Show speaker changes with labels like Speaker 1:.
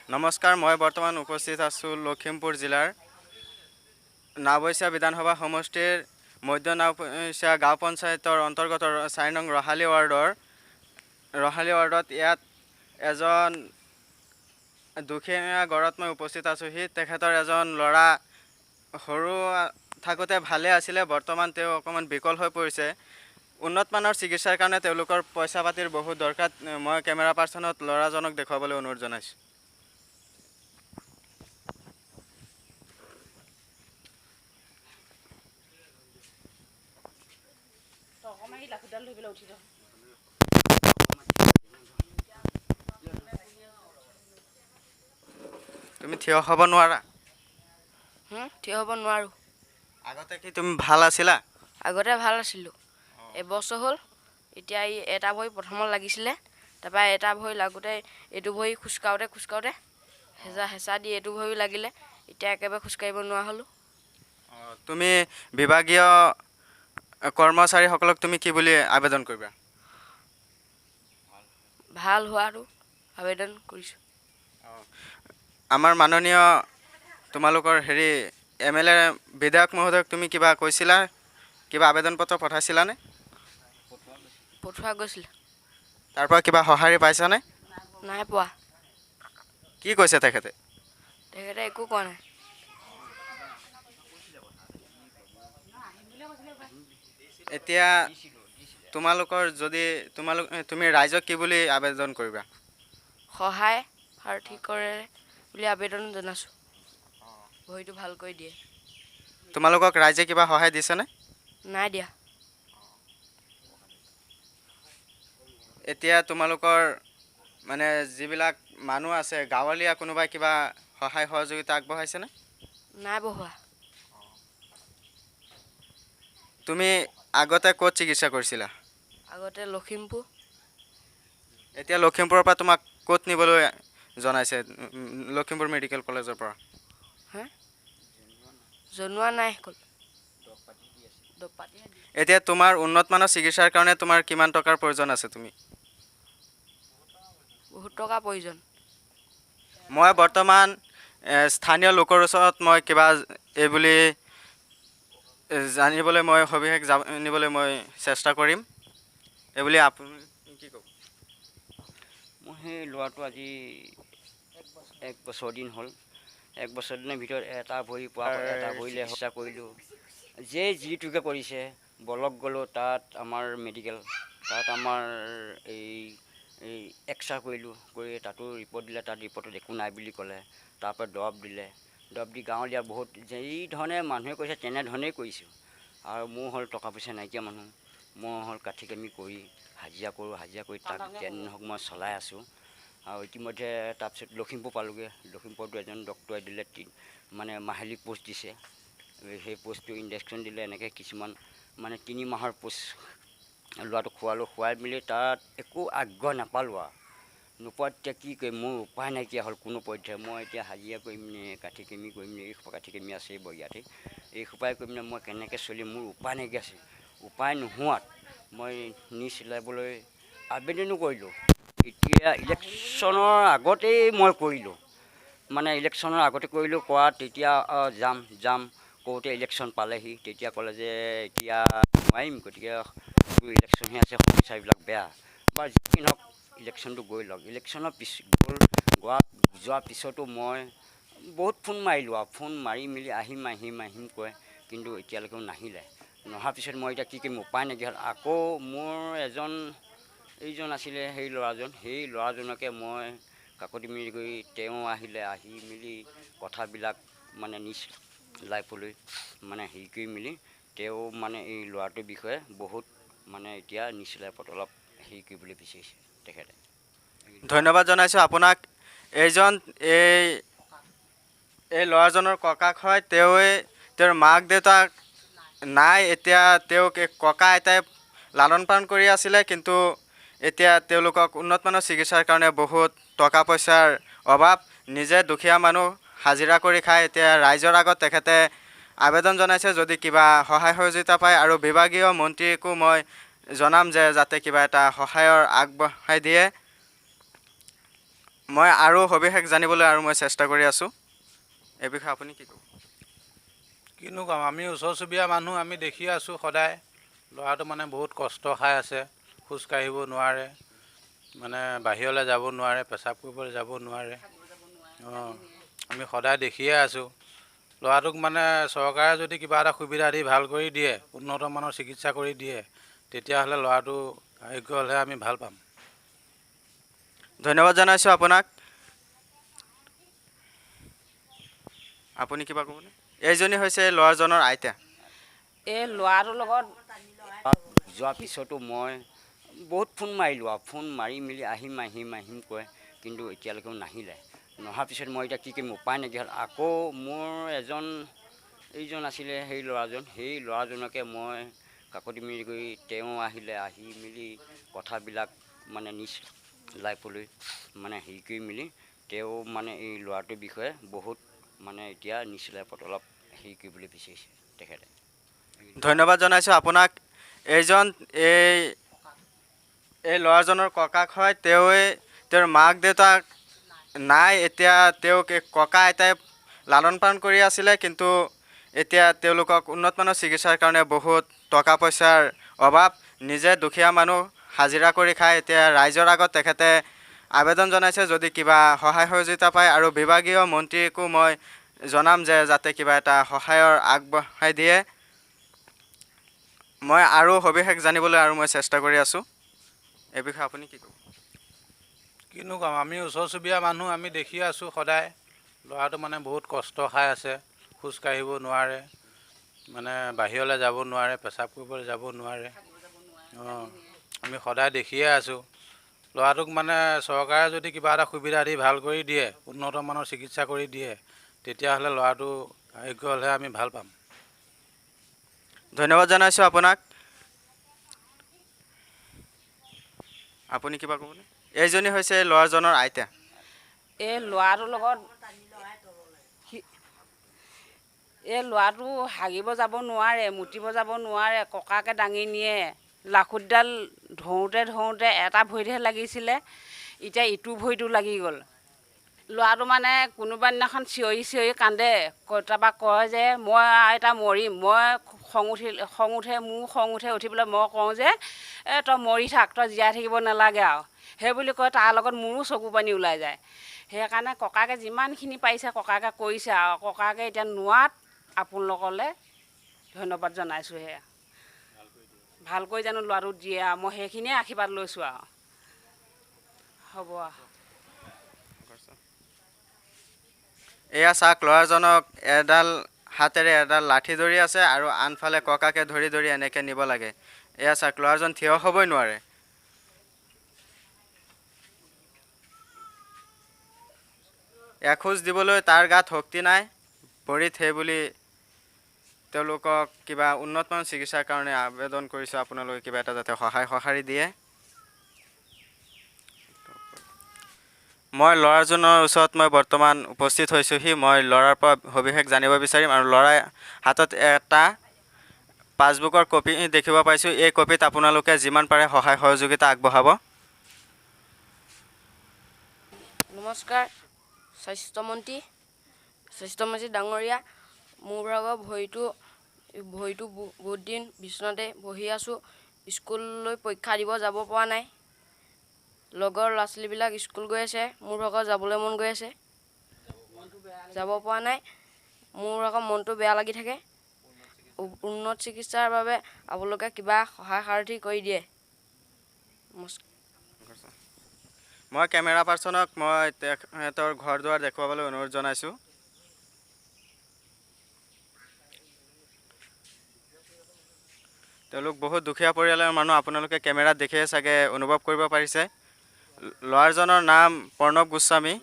Speaker 1: নমস্কাৰ, মই বৰ্তমান উপস্থিত আছোঁ লখিমপুৰ জিলাৰ নাওবৈচা বিধানসভা সমষ্টিৰ মধ্য নাওবৈচা গাঁও পঞ্চায়তৰ অন্তৰ্গত 4 নং ৰহালি ৱাৰ্ডত ইয়াত এজন দুখীয়া ঘৰত মই উপস্থিত আছোঁহি। তেখেতৰ এজন ল'ৰা সৰু থাকোঁতে ভালে আছিলে, বৰ্তমান তেওঁ অকণমান বিকল হৈ পৰিছে। উন্নতমানৰ চিকিৎসাৰ কাৰণে তেওঁলোকৰ পইচা পাতিৰ বহুত দৰকাৰ। মই কেমেৰা পাৰ্চনত ল'ৰাজনক দেখুৱাবলৈ অনুৰোধ জনাইছোঁ। তুমি থিয় হ'ব নোৱাৰা?
Speaker 2: থিয় হ'ব নোৱাৰোঁ।
Speaker 1: আগতে কি তুমি ভাল আছিলা?
Speaker 2: আগতে ভাল আছিলোঁ, এবছৰ হ'ল। এতিয়া এই এটা ভৰি প্ৰথমত লাগিছিলে, তাৰপৰা এটা ভৰি লাগোঁতে এইটো ভৰি খোজকাঢ়োঁতে হেঁচা দি এইটো ভৰি লাগিলে। এতিয়া একেবাৰে খোজকাঢ়িব নোৱাৰা হ'লোঁ।
Speaker 1: তুমি বিভাগীয় কৰ্মচাৰীসকলক তুমি কি বুলি আবেদন কৰিবা?
Speaker 2: ভাল হোৱাটো আবেদন কৰিছোঁ।
Speaker 1: আমাৰ মাননীয় তোমালোকৰ MLA বিধায়ক মহোদয়ক তুমি কিবা কৈছিলা? কিবা আবেদন পত্ৰ পঠাইছিলানে?
Speaker 2: পঠোৱা গৈছিলে।
Speaker 1: তাৰ পৰা কিবা সঁহাৰি পাইছানে?
Speaker 2: নাই পোৱা।
Speaker 1: কি কৈছে তেখেতে?
Speaker 2: তেখেতে একো কোৱা নাই।
Speaker 1: এতিয়া তুমি ৰাইজক কি বুলি আবেদন কৰিবা?
Speaker 2: সহায় আৰ্থিক কৰে বুলি আবেদন জনাইছোঁ। ভৰিটো ভাল কৰি দিয়ে।
Speaker 1: তোমালোকক ৰাইজে কিবা সহায় দিছেনে?
Speaker 2: নাই দিয়া।
Speaker 1: এতিয়া তোমালোকৰ যিবিলাক মানুহ আছে, গাঁৱলীয়া কোনোবাই কিবা সহায় সহযোগিতা আগবঢ়াইছেনে?
Speaker 2: নাই বঢ়োৱা।
Speaker 1: তুমি আগতে ক'ত চিকিৎসা কৰিছিলা?
Speaker 2: আগতে লখিমপুৰ।
Speaker 1: এতিয়া লখিমপুৰৰ পৰা তোমাক ক'ত নিবলৈ জনাইছে? লখিমপুৰ মেডিকেল কলেজৰ পৰা?
Speaker 2: জনোৱা নাই।
Speaker 1: এতিয়া তোমাৰ উন্নতমানৰ চিকিৎসাৰ কাৰণে তোমাৰ কিমান টকাৰ প্ৰয়োজন আছে?
Speaker 2: বহুত টকাৰ প্ৰয়োজন।
Speaker 1: মই বৰ্তমান স্থানীয় লোকৰ ওচৰত মই কিবা এইবুলি জানিবলৈ সবিশেষ জানিবলৈ মই চেষ্টা কৰিম। এইবুলি আপুনি কি ক'ব?
Speaker 3: মই সেই ল'ৰাটো আজি 1 বছৰ দিন হ'ল। 1 বছৰ দিনৰ ভিতৰত এটা ভৰি চেষ্টা কৰিলোঁ। যিটোকে কৰিছে বলক গ'লোঁ তাত আমাৰ মেডিকেল, তাত আমাৰ এই এক্সৰা কৰিলোঁ, কৰি তাতো ৰিপৰ্ট দিলে। তাত ৰিপৰ্টত একো নাই বুলি ক'লে। তাৰপৰা দৰৱ দিলে। দৰৱ দি গাঁৱলীয়া বহুত যিধৰণে মানুহে কৈছে তেনেধৰণেই কৰিছোঁ। আৰু মোৰ হ'ল টকা পইচা নাইকিয়া মানুহ। মই হ'ল কাঠি কামি কৰি হাজিৰা কৰোঁ। হাজিৰা কৰি তাক যেন হওক মই চলাই আছোঁ। আৰু ইতিমধ্যে তাৰপিছত লখিমপুৰ পালোঁগৈ। লখিমপুৰতো এজন ডক্টৰে দিলে মাহিলী পোষ্ট দিছে। সেই পোষ্টটো ইনজেকশ্যন দিলে। এনেকৈ কিছুমান 3 মাহৰ পোষ্ট ল'ৰাটোক খুৱাই মেলি তাত একো আগ্ৰহ নাপালোঁ। নোপোৱাত এতিয়া কি কৰিম? মোৰ উপায় নাইকিয়া হ'ল কোনো পধ্যে। মই এতিয়া হাজিৰা কৰিম নে কাঠি কামি কৰিম নে? এই কাঠি কামি আছে ইয়াতে, এই সোপাই কৰিম নে? মই কেনেকৈ চলিম? মোৰ উপায় নাইকিয়া আছে। উপায় নোহোৱাত মই চিলাবলৈ আবেদনো কৰিলোঁ। এতিয়া ইলেকশ্যনৰ আগতেই মই কৰিলোঁ। ইলেকশ্যনৰ আগতে কৰিলোঁ। তেতিয়া যাম কওঁতে ইলেকশ্যন পালেহি। তেতিয়া ক'লে যে এতিয়া নোৱাৰিম, গতিকে ইলেকশ্যনহে আছে, সমস্যাবিলাক বেয়া। বা যি নহওক ইলেকশ্যনটো গৈ লওক। ইলেকশ্যনৰ যোৱাৰ পিছতো মই বহুত ফোন মাৰিলোঁ। ফোন মাৰি মেলি আহিম কয়, কিন্তু এতিয়ালৈকেও নাহিলে। নহাৰ পিছত মই এতিয়া কি কৰিম? উপায় নাইকিয়া হ'ল। আকৌ মোৰ এইজন আছিলে, সেই ল'ৰাজনকে মই কাকতি মিনতি কৰি তেওঁ আহি মেলি কথাবিলাক নিজ লাইফলৈ কৰি মেলি তেওঁ এই ল'ৰাটোৰ বিষয়ে বহুত এতিয়া নিজ লাইফত অলপ কৰিবলৈ বিচাৰিছে তেখেতে।
Speaker 1: ধন্যবাদ জনাইছোঁ আপোনাক। এই ল'ৰাজনৰ ককাক হয়। তেওঁৰ মাক দেউতাক নাই। এতিয়া তেওঁক ককা আইতাই লালন পালন কৰি আছিলে, কিন্তু এতিয়া তেওঁলোকক উন্নতমানৰ চিকিৎসাৰ কাৰণে বহুত টকা পইচাৰ অভাৱ। নিজে দুখীয়া মানুহ, হাজিৰা কৰি খায়। এতিয়া ৰাইজৰ আগত তেখেতে আবেদন জনাইছে যদি কিবা সহায় সহযোগিতা পায়। আৰু বিভাগীয় মন্ত্ৰীকো মই জনাম যে যাতে কিবা এটা সহায়ৰ আগবঢ়াই দিয়ে। মই আৰু সবিশেষ জানিবলৈ আৰু মই চেষ্টা কৰি আছোঁ। এই বিষয়ে আপুনি কি ক'ব?
Speaker 4: কিনো ক'ম, আমি ওচৰ চুবুৰীয়া মানুহ, আমি দেখি আছোঁ সদায় ল'ৰাটো মানে বহুত কষ্ট খাই আছে, খোজ কাঢ়িব নোৱাৰে, মানে বাহিৰলৈ যাব নোৱাৰে, পেচাব কৰিবলৈ যাব নোৱাৰে। আমি সদায় দেখিয়ে আছোঁ ল'ৰাটোক। মানে চৰকাৰে যদি কিবা এটা সুবিধা দি ভাল কৰি দিয়ে, উন্নত মানৰ চিকিৎসা কৰি দিয়ে, তেতিয়াহ'লে ল'ৰাটো আৰোগ্য হ'লে আমি ভাল পাম।
Speaker 1: ধন্যবাদ জনাইছোঁ আপোনাক। আপুনি কিবা ক'বনে? এইজনী হৈছে ল'ৰাজনৰ আইতা।
Speaker 5: এই ল'ৰাটোৰ লগত
Speaker 3: যোৱাৰ পিছতো মই বহুত ফোন মাৰিলোঁ আৰু ফোন মাৰি মেলি আহিম কয়, কিন্তু এতিয়ালৈকেও নাহিলে। নহাৰ পিছত মই এতিয়া কি কৰিম, উপায় নাইকিয়া হ'ল। আকৌ মোৰ এইজন আছিলে, সেই ল'ৰাজনকে মই কাকতি মিলি কৰি তেওঁ আহিলে, আহি মেলি কথাবিলাক মানে নিজ লাইফলৈ মানে হেৰি কৰি মেলি তেওঁ মানে এই ল'ৰাটোৰ বিষয়ে বহুত মানে এতিয়া নিজ লাইফত অলপ হেৰি কৰিবলৈ বিচাৰিছে তেখেতে।
Speaker 1: ধন্যবাদ জনাইছোঁ আপোনাক। এই ল'ৰাজনৰ ককাক হয়। তেওঁৰ মাক দেউতাক নাই। এতিয়া তেওঁক ককা আইতাই লালন পালন কৰি আছিলে, কিন্তু এতিয়া তেওঁলোকক উন্নতমানৰ চিকিৎসাৰ কাৰণে বহুত টকা পইচাৰ অভাৱ। নিজে দুখীয়া মানুহ, হাজিৰা কৰি খায়। এতিয়া ৰাইজৰ আগত তেখেতে আবেদন জনাইছে, যদি কিবা সহায় সহযোগিতা পায়, আৰু বিভাগীয় মন্ত্ৰীকো মই জনাম যে যাতে কিবা এটা সহায়ৰ আগবঢ়াই দিয়ে। মই আৰু সবিশেষ জানিবলৈ আৰু মই চেষ্টা কৰি আছোঁ। এই বিষয়ে আপুনি কি ক'ব?
Speaker 4: কিনো ক'ম, আমি ওচৰ চুবুৰীয়া মানুহ, আমি দেখি আছোঁ সদায় ল'ৰাটো মানে বহুত কষ্ট খাই আছে, খোজ কাঢ়িব নোৱাৰে, মানে বাহিৰলৈ যাব নোৱাৰে, পেচাব কৰিবলৈ যাব নোৱাৰে। আমি সদায় দেখিয়ে আছোঁ ল'ৰাটোক। মানে চৰকাৰে যদি কিবা এটা সুবিধা দি ভাল কৰি দিয়ে, উন্নত মানৰ চিকিৎসা কৰি দিয়ে, তেতিয়াহ'লে ল'ৰাটো আৰোগ্য হ'লে আমি ভাল পাম।
Speaker 1: ধন্যবাদ জনাইছোঁ আপোনাক। আপুনি কিবা ক'বনে? এইজনী হৈছে ল'ৰাজনৰ আইতা।
Speaker 5: এই ল'ৰাটোৰ লগত এই ল'ৰাটো হাগিব যাব নোৱাৰে, মুতিব যাব নোৱাৰে, ককাকে দাঙি নিয়ে। লাখুটিডাল ধৰোঁতে এটা ভৰিতহে লাগিছিলে, এতিয়া ইটো ভৰিটো লাগি গ'ল। ল'ৰাটো মানে কোনোবা দিনাখন চিঞৰি কান্দে, তাৰপৰা কয় যে মই এতিয়া মৰিম। মই মোৰ খং উঠি পেলাই মই কওঁ যে তই মৰি থাক, তই জীয়াই থাকিব নালাগে আৰু, সেই বুলি কয়। তাৰ লগত মোৰো চকু পানী ওলাই যায়। সেইকাৰণে ককাকে যিমানখিনি পাৰিছে ককাকে কৰিছে, আৰু ককাকে এতিয়া নোৱাত আপোনালোকলৈ ধন্যবাদ জনাইছোঁ। সেয়া ভালকৈ জানো ল'ৰাটো দিয়ে, আৰু মই সেইখিনিয়ে আশীৰ্বাদ লৈছোঁ আৰু। হ'ব আৰু।
Speaker 1: এয়া চাওক, ল'ৰাজনক হাতেৰে এডাল লাঠি ধৰি আছে, আৰু আনফালে ককাকে ধৰি এনেকৈ নিব লাগে। এয়া চাওক, ল'ৰাজন থিয় হ'বই নোৱাৰে। এখোজ দিবলৈ তাৰ গাত শক্তি নাই ভৰিত। সেইবুলি তেওঁলোকক কিবা উন্নতমানৰ চিকিৎসাৰ কাৰণে আবেদন কৰিছোঁ, আপোনালোকে কিবা এটা যাতে সহায় সঁহাৰি দিয়ে। মই ল'ৰাজনৰ ওচৰত মই বৰ্তমান উপস্থিত হৈছোঁহি। মই ল'ৰাৰ পৰা সবিশেষ জানিব বিচাৰিম, আৰু ল'ৰাই হাতত এটা পাছবুকৰ কপি দেখিব পাইছোঁ। এই কপিত আপোনালোকে যিমান পাৰে সহায় সহযোগিতা আগবঢ়াব।
Speaker 2: নমস্কাৰ স্বাস্থ্যমন্ত্ৰী ডাঙৰীয়া। মোৰ ভাগৰ ভৰিটো বহুত দিন বিচনাতে বহি আছোঁ। স্কুললৈ পৰীক্ষা দিব যাব পৰা নাই। লগৰ ল'ৰা ছোৱালীবিলাক স্কুল গৈ আছে, মোৰ ভাগৰ যাবলৈ মন গৈ আছে, যাব পৰা নাই। মোৰ আকৌ মনটো বেয়া লাগি থাকে। উন্নত চিকিৎসাৰ বাবে আপোনালোকে কিবা সহায় সাৰথি কৰি দিয়ে।
Speaker 1: মই কেমেৰা পাৰ্চনক মই তেখেতৰ ঘৰ দুৱাৰ দেখুৱাবলৈ অনুৰোধ জনাইছোঁ। তেওঁলোক বহুত দুখীয়া পৰিয়ালৰ মানুহ। আপোনালোকে কেমেৰাত দেখিয়ে চাগে অনুভৱ কৰিব পাৰিছে। ল'ৰাজনৰ নাম প্ৰণৱ গোস্বামী।